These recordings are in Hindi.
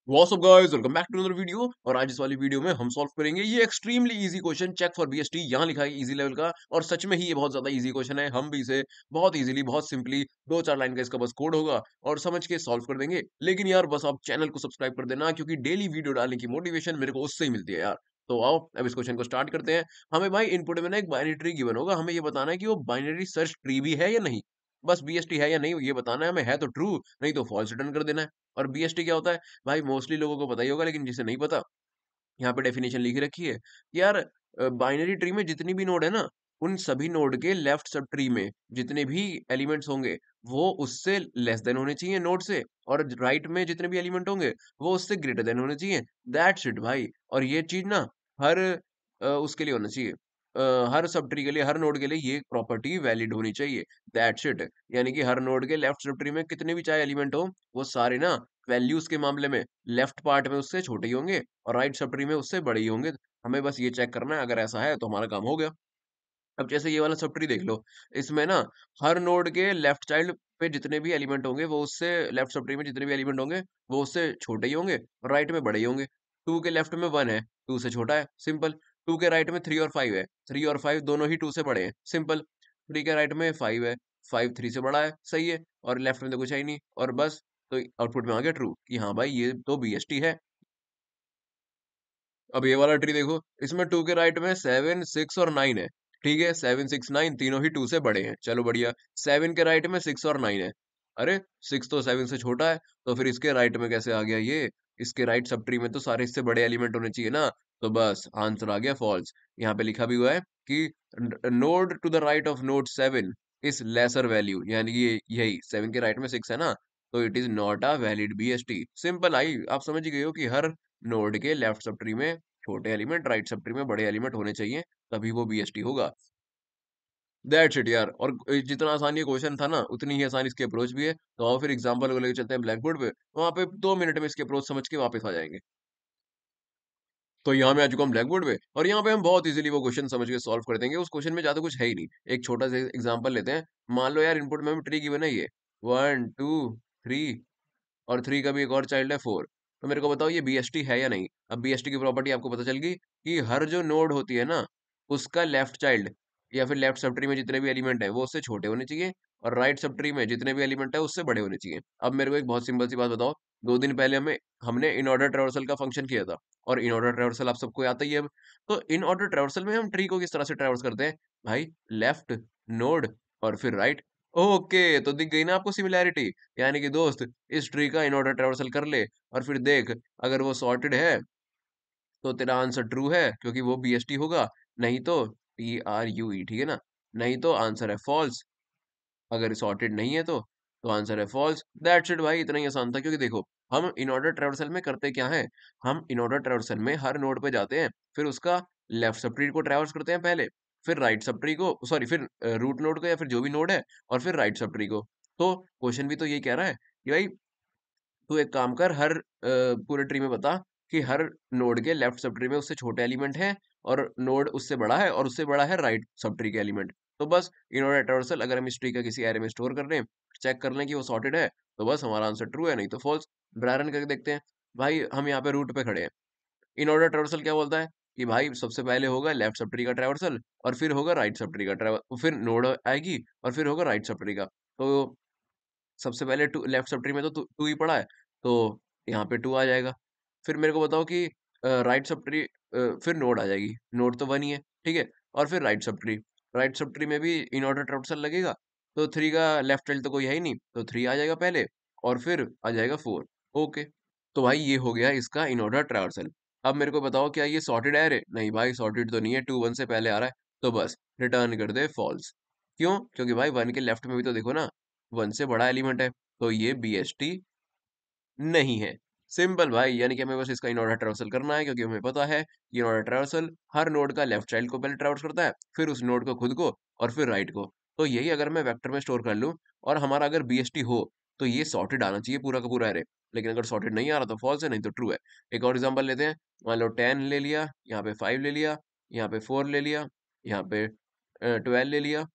What's up guys, welcome back to another video. और आज इस वाली वीडियो में हम सॉल्व करेंगे ये extremely easy question, check for BST. यहाँ लिखा है इजी लेवल का, और सच में ही ये बहुत ज्यादा इजी क्वेश्चन है। हम भी इसे बहुत इजीली, बहुत सिंपली, दो चार लाइन का इसका बस कोड होगा और समझ के सॉल्व कर देंगे। लेकिन यार बस आप चैनल को सब्सक्राइब कर देना, क्योंकि डेली वीडियो डालने की मोटिवेशन मेरे को उससे ही मिलती है यार। तो आओ अब इस क्वेश्चन को स्टार्ट करते हैं। हमें भाई इनपुट में ना एक बाइनरी ट्री गिवन होगा, हमें ये बताना है कि वो बाइनरी सर्च ट्री भी है या नहीं। बस बीएसटी है या नहीं ये बताना है हमें। है तो ट्रू, नहीं तो फॉल्स रिटर्न कर देना है। और बीएसटी क्या होता है भाई, मोस्टली लोगों को पता ही होगा, लेकिन जिसे नहीं पता, यहाँ पे डेफिनेशन लिखी रखी है कि यार बाइनरी ट्री में जितनी भी नोड है ना, उन सभी नोड के लेफ्ट सब ट्री में जितने भी एलिमेंट्स होंगे वो उससे लेस देन होने चाहिए नोड से, और राइट में जितने भी एलिमेंट होंगे वो उससे ग्रेटर देन होने चाहिए। दैट्स इट भाई। और ये चीज ना हर उसके लिए होना चाहिए। हर सब ट्री के लिए, हर नोड के लिए ये प्रॉपर्टी वैलिड होनी चाहिए। That's it. यानी कि हर नोड के लेफ्ट सब ट्री में कितने भी चाहे एलिमेंट हो, वो सारे ना वैल्यूज के मामले में लेफ्ट पार्ट में उससे छोटे ही होंगे और राइट सब ट्री में उससे बड़े ही होंगे। हमें बस ये चेक करना है, अगर ऐसा है तो हमारा काम हो गया। अब जैसे ये वाला सब ट्री देख लो, इसमें ना हर नोड के लेफ्ट चाइल्ड पे जितने भी एलिमेंट होंगे वो उससे, लेफ्ट सब ट्री में जितने भी एलिमेंट होंगे वो उससे छोटे ही होंगे और राइट में बड़े ही होंगे। टू के लेफ्ट में वन है, टू से छोटा है, सिंपल। टू के राइट में थ्री और फाइव है, थ्री और फाइव दोनों ही टू से बड़े हैं, सिंपल। थ्री के राइट में फाइव है, फाइव थ्री से बड़ा है, सही है। और लेफ्ट में तो कुछ है ही नहीं, और बस। तो आउटपुट में आ गया ट्रू कि हाँ भाई ये तो बीएसटी है। अब ये वाला ट्री देखो, इसमें टू के राइट में सेवन सिक्स और नाइन है। ठीक है, सेवन सिक्स नाइन तीनों ही टू से बड़े हैं, चलो बढ़िया। सेवन के राइट में सिक्स और नाइन है। अरे, सिक्स तो सेवन से छोटा है, तो फिर इसके राइट में कैसे आ गया ये? इसके राइट सब ट्री में तो सारे इससे बड़े एलिमेंट होने चाहिए ना। तो बस आंसर आ गया फॉल्स। यहाँ पे लिखा भी हुआ है कि node to the right of node seven is lesser value, यानी कि ये यही सेवन के राइट में सिक्स है ना, तो it is not a valid BST. Simple I, आप समझ गए हो कि हर नोड के लेफ्ट सब ट्री में छोटे एलिमेंट, राइट सब ट्री में बड़े एलिमेंट होने चाहिए, तभी वो बीएसटी होगा। दैट्स इट यार। और जितना आसान ये क्वेश्चन था ना, उतनी ही आसान इसकी अप्रोच भी है। तो आओ फिर एग्जांपल को लेकर चलते हैं ब्लैक बोर्ड पे, वहां पे 2 मिनट में इसकी अप्रोच समझ के वापस आ जाएंगे। तो यहाँ मैं आ चुका हूँ ब्लैक बोर्ड पे, और यहाँ पे हम बहुत इजीली वो क्वेश्चन समझ के सॉल्व कर देंगे। उस क्वेश्चन में ज्यादा कुछ है ही नहीं। एक छोटा सा एग्जांपल लेते हैं। मान लो यार इनपुट में ट्री गिवन है ये, वन टू थ्री, और थ्री का भी एक और चाइल्ड है फोर। तो मेरे को बताओ ये बीएसटी है या नहीं। अब बीएसटी की प्रॉपर्टी आपको पता चल गई कि हर जो नोड होती है ना, उसका लेफ्ट चाइल्ड या फिर लेफ्ट सब ट्री में जितने भी एलिमेंट है वो उससे छोटे होने चाहिए, और राइट सब ट्री में जितने भी एलिमेंट है उससे बड़े होने चाहिए। अब मेरे को एक बहुत सिंपल सी बात बताओ। 2 दिन पहले हमने इन ऑर्डर ट्रेवर्सल का फंक्शन किया था, और इन ऑर्डर ट्रेवर्सल आप सबको आता ही है अब। तो इन ऑर्डर ट्रेवर्सल में हम ट्री को किस तरह से ट्रेवर्स करते हैं भाई? लेफ्ट नोड और फिर राइट। ओके, तो दिख गई ना आपको सिमिलैरिटी। यानी कि दोस्त, इस ट्री का इन ऑर्डर ट्रेवर्सल कर ले, और फिर देख, अगर वो सॉर्टेड है तो तेरा आंसर ट्रू है, क्योंकि वो बीएसटी होगा। नहीं तो TRUE, ठीक है ना। नहीं तो आंसर है फॉल्स। अगर सॉर्टेड नहीं है तो आंसर है फॉल्स। दैट्स इट भाई, इतना ही आसान था। क्योंकि देखो, हम इन ऑर्डर ट्रेवर्सल में करते क्या है, हम इन ऑर्डर ट्रेवर्सल में हर नोड पे जाते हैं, फिर उसका लेफ्ट सब ट्री को ट्रेवर्स करते हैं पहले, फिर राइट सब ट्री को, सॉरी, फिर रूट नोड को या फिर जो भी नोड है, और फिर राइट सब ट्री को। तो क्वेश्चन भी तो यही कह रहा है कि भाई तू एक काम कर, हर पूरे ट्री में बता कि हर नोड के लेफ्ट सब ट्री में उससे छोटे एलिमेंट है, और नोड उससे बड़ा है, और उससे बड़ा है राइट सब ट्री के एलिमेंट। तो बस इन ऑर्डर ट्रेवर्सल अगर हम इस ट्री का किसी एरे में स्टोर कर लें, चेक कर लें कि वो सॉर्टेड है, तो बस हमारा आंसर ट्रू है, नहीं तो फॉल्स। ड्राई रन करके देखते हैं। भाई हम यहाँ पे रूट पे खड़े हैं। इन ऑर्डर ट्रेवर्सल क्या बोलता है कि भाई सबसे पहले होगा लेफ्ट सब ट्री का ट्रेवर्सल, और फिर होगा राइट सब ट्री का ट्रेवर्सल, फिर नोड आएगी, और फिर होगा राइट सब ट्री का। तो सबसे पहले टू लेफ्ट सब ट्री में तो टू ही पड़ा है, तो यहाँ पे टू आ जाएगा। फिर मेरे को बताओ कि राइट सब ट्री, फिर नोड आ जाएगी, नोड तो वन ही है, ठीक है। और फिर right sub tree, right sub tree में भी इन ऑर्डर ट्रांसफर लगेगा। तो थ्री का लेफ्ट चाइल्ड तो कोई है ही नहीं, तो थ्री आ जाएगा पहले, और फिर आ जाएगा फोर। ओके, तो भाई ये हो गया इसका इन ऑर्डर ट्रांसफर। अब मेरे को बताओ, क्या ये सॉर्टेड है? नहीं भाई, सॉर्टेड तो नहीं है, टू वन से पहले आ रहा है। तो बस रिटर्न कर दे फॉल्स। क्यों? क्योंकि भाई वन के लेफ्ट में भी तो देखो ना, वन से बड़ा एलिमेंट है, तो ये बीएसटी नहीं है। सिंपल भाई, यानी कि हमें बस इसका इन ऑर्डर ट्रेवर्सल करना है, क्योंकि हमें पता है कि in order traversal her node का लेफ्ट चाइल्ड को पहले ट्रेवर्स करता है, फिर उस नोड को खुद को, और फिर राइट को। तो यही अगर मैं वेक्टर में स्टोर कर लूं, और हमारा अगर बीएसटी हो, तो ये सॉर्टेड आना चाहिए पूरा का पूरा एरे। लेकिन अगर सॉर्टेड नहीं आ रहा तो फॉल्स है, नहीं तो ट्रू है। एक और एग्जांपल लेते हैं। मान लो 10 ले लिया, यहाँ पे 5 ले लिया, यहाँ पे 4 ले लिया, यहाँ पे 12 ले लिया,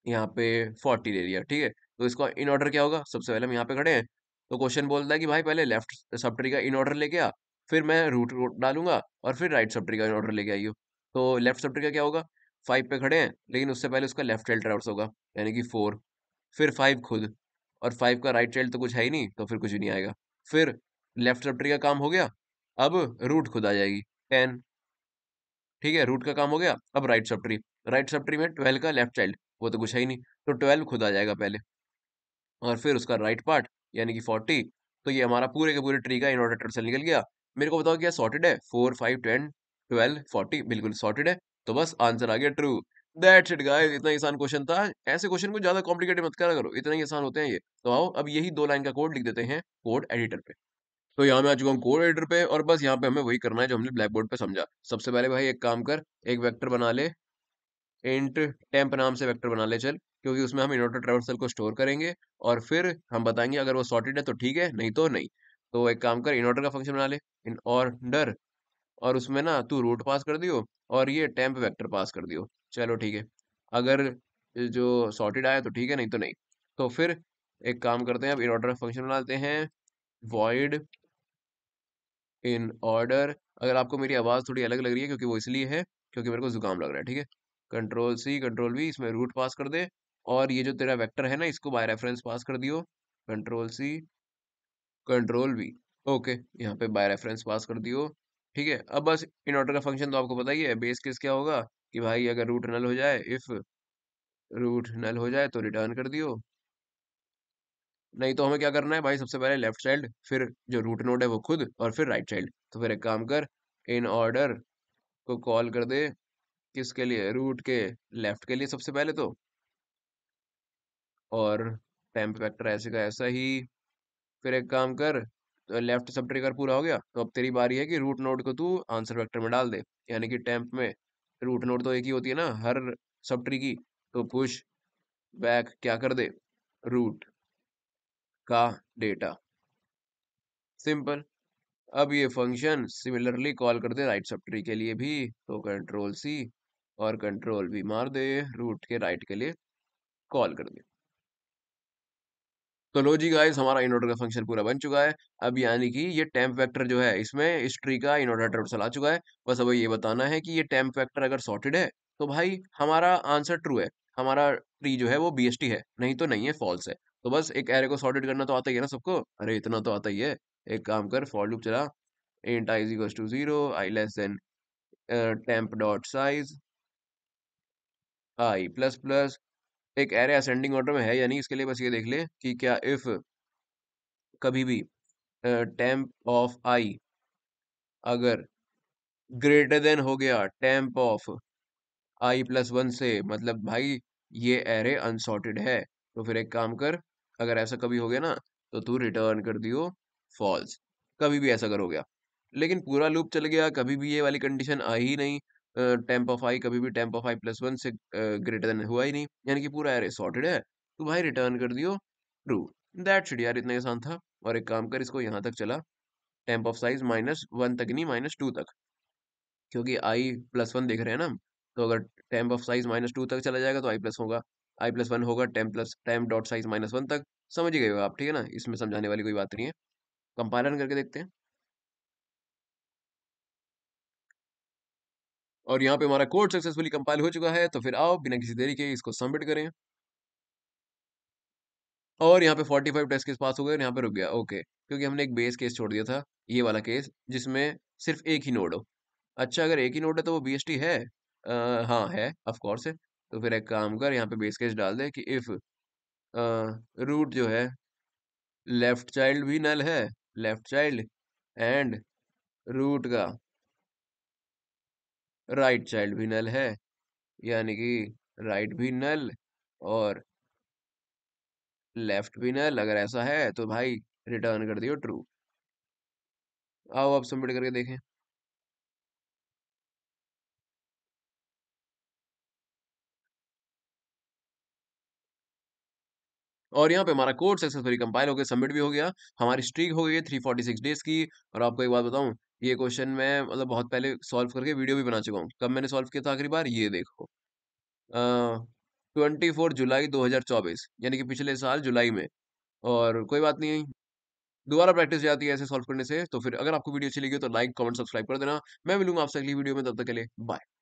यहाँ पे 40 ले लिया, ठीक है। तो इसका इन ऑर्डर क्या होगा? सबसे पहले हम यहाँ पे खड़े हैं, तो क्वेश्चन बोलता है कि भाई पहले लेफ्ट सब ट्री का इन ऑर्डर लेके आ, फिर मैं रूट डालूंगा और फिर राइट सब ट्री का इन ऑर्डर लेके आइयो। तो लेफ्ट सब ट्री का क्या होगा, 5 पे खड़े हैं लेकिन उससे पहले उसका लेफ्ट चाइल्ड ट्रैवर्स होगा, यानी कि 4, फिर 5 खुद, और 5 का राइट चाइल्ड तो कुछ है ही नहीं, तो फिर कुछ भी नहीं आएगा। फिर लेफ्ट सब ट्री का काम हो गया, अब रूट खुद आ जाएगी 10। ठीक है, रूट का काम हो गया, अब right sub tree, right sub tree में 12 का लेफ्ट चाइल्ड, वो तो कुछ है ही नहीं, तो 12 खुद आ जाएगा पहले, और फिर उसका राइट पार्ट यानी कि 40। तो ये हमारा पूरे के पूरे ट्री का इनऑर्डर ट्रेवर्सल निकल गया। मेरे को बताओ क्या सॉर्टेड है, 4 5 10 12 40, बिल्कुल सॉर्टेड है। तो बस आंसर आ गया ट्रू। दैट्स इट गाइस, इतना ही आसान क्वेश्चन था। ऐसे क्वेश्चन को ज्यादा कॉम्प्लिकेटेड मत करा करो, इतना ही आसान होते हैं ये। तो आओ अब यही 2 लाइन का कोड लिख देते हैं कोड एडिटर पे। तो यहाँ मैं आ चुका हूँ कोड एडिटर पे, और बस यहाँ पे हमें वही करना है जो हमने ब्लैक बोर्ड पे समझा। सबसे पहले भाई एक काम कर, एक वेक्टर बना ले, इंट टेम्प नाम से वेक्टर बना ले चल, क्योंकि उसमें हम इनऑर्डर ट्रैवर्सल को स्टोर करेंगे, और फिर हम बताएंगे अगर वो सॉर्टेड है तो ठीक है, नहीं तो नहीं। तो एक काम कर, इनऑर्डर का फंक्शन बना ले, इन ऑर्डर, और उसमें ना तू रूट पास कर दियो, और ये टेम्प वेक्टर पास कर दियो। चलो ठीक है, अगर जो सॉर्टेड आया तो ठीक है, नहीं तो नहीं। तो फिर एक काम करते हैं, अब इनऑर्डर का फंक्शन बनाते हैं, वॉइड इन ऑर्डर। अगर आपको मेरी आवाज़ थोड़ी अलग लग रही है, क्योंकि वो इसलिए है क्योंकि मेरे को जुकाम लग रहा है, ठीक है। कंट्रोल सी कंट्रोल वी, इसमें रूट पास कर दे, और ये जो तेरा वेक्टर है ना, इसको बाय रेफरेंस पास कर दियो, control C control V. Okay, यहाँ पे बाय रेफरेंस पास कर दियो। ठीक है, अब बस इन ऑर्डर का फंक्शन तो आपको पता ही है, बेस केस क्या होगा कि भाई अगर रूट नल हो जाए, इफ रूट नल हो जाए तो रिटर्न कर दियो, नहीं तो हमें क्या करना है भाई, सबसे पहले लेफ्ट चाइल्ड, फिर जो रूट नोड है वो खुद, और फिर राइट चाइल्ड। तो फिर एक काम कर, इन ऑर्डर को कॉल कर दे, किसके लिए, रूट के लेफ्ट के लिए सबसे पहले तो, और टेम्प वेक्टर ऐसे का ऐसा ही। फिर एक काम कर, तो लेफ्ट सब ट्रिगर पूरा हो गया, तो अब तेरी बारी है कि रूट नोड को तू आंसर वेक्टर में डाल दे, यानी कि टेम्प में रूट नोड तो एक ही होती है ना हर सब ट्री की, तो पुश बैक क्या कर दे, रूट का डेटा, सिंपल। अब ये फंक्शन सिमिलरली कॉल कर दे राइट सब ट्री के लिए भी, तो कंट्रोल सी और कंट्रोल वी मार दे, रूट के राइट के लिए कॉल कर दे। तो लो जी गाइस, हमारा इनऑर्डर का फंक्शन पूरा बन चुका है। अब यानी कि ये टेम्प वेक्टर जो है, इसमें इस ट्री का इनऑर्डर ट्रेवर्सल आ चुका है। बस अब ये बताना है कि ये टेम्प वेक्टर अगर सॉर्टेड है तो भाई हमारा आंसर ट्रू है, हमारा ट्री जो है वो बीएसटी है, नहीं तो नहीं है, फॉल्स है। तो बस एक एरे को सॉर्टेड करना तो आता ही है ना सबको, अरे इतना तो आता ही है। एक काम कर, फॉर लूप चला, int I is equals to 0, I less than temp dot size I plus plus. एक एरे असेंडिंग ऑर्डर में है या नहीं, इसके लिए बस ये देख ले कि क्या इफ कभी भी टेम्प ऑफ आई अगर ग्रेटर देन हो गया टेम्प ऑफ आई प्लस 1 से, मतलब भाई ये एरे अनसॉर्टेड है। तो फिर एक काम कर, अगर ऐसा कभी हो गया ना, तो तू रिटर्न कर दियो फॉल्स, कभी भी ऐसा अगर हो गया। लेकिन पूरा लूप चल गया, कभी भी ये वाली कंडीशन आई ही नहीं, टेम्प ऑफ आई कभी भी टेम्प ऑफ आई प्लस 1 से ग्रेटर देन हुआ ही नहीं, यानी कि पूरा एरे सॉर्टेड है, तो भाई रिटर्न कर दियो ट्रू। दैट्स इट यार, इतना ही आसान था। और एक काम कर, इसको यहाँ तक चला, टेम्प ऑफ साइज -1 तक नहीं, -2 तक, क्योंकि आई प्लस 1 देख रहे हैं ना हम। तो अगर टेम्प ऑफ साइज -2 तक चला जाएगा तो आई प्लस होगा, आई प्लस 1 होगा, टेम्प डॉट साइज -1 तक। समझ ही गए हो आप, ठीक है ना, इसमें समझाने वाली कोई बात नहीं है। कंपाइलर करके देखते हैं, और यहाँ पे हमारा कोड सक्सेसफुली कंपाइल हो चुका है। तो फिर आओ बिना किसी देरी के इसको सबमिट करें, और यहाँ पे 45 टेस्ट केस पास हो गए, और यहाँ पे रुक गया, ओके, क्योंकि हमने एक बेस केस छोड़ दिया था, ये वाला केस जिसमें सिर्फ एक ही नोड हो। अच्छा, अगर एक ही नोड है तो वो बीएसटी है, हाँ है, ऑफ कोर्स है। तो फिर एक काम कर, यहाँ पे बेस केस डाल दे कि इफ रूट जो है लेफ्ट चाइल्ड भी नल है, लेफ्ट चाइल्ड, एंड रूट का राइट चाइल्ड भी नल है, यानी कि राइट भी नल और लेफ्ट भी नल, अगर ऐसा है तो भाई रिटर्न कर दियो ट्रू। आओ अब सबमिट करके देखें। और यहाँ पे हमारा कोड सक्सेसफुली कंपाइल होकर सबमिट भी हो गया। हमारी स्ट्रीक हो गई है 346 डेज की। और आपको एक बात बताऊं, ये क्वेश्चन मैं मतलब बहुत पहले सॉल्व करके वीडियो भी बना चुका हूँ। कब मैंने सॉल्व किया था आखिरी बार, ये देखो, 24 जुलाई 2024, यानी कि पिछले साल जुलाई में। और कोई बात नहीं, दोबारा प्रैक्टिस हो जाती है ऐसे सॉल्व करने से। तो फिर अगर आपको वीडियो अच्छी लगी हो तो लाइक, कमेंट, सब्सक्राइब कर देना। मैं मिलूँगा आपसे अगली वीडियो में, तब तक के लिए बाय।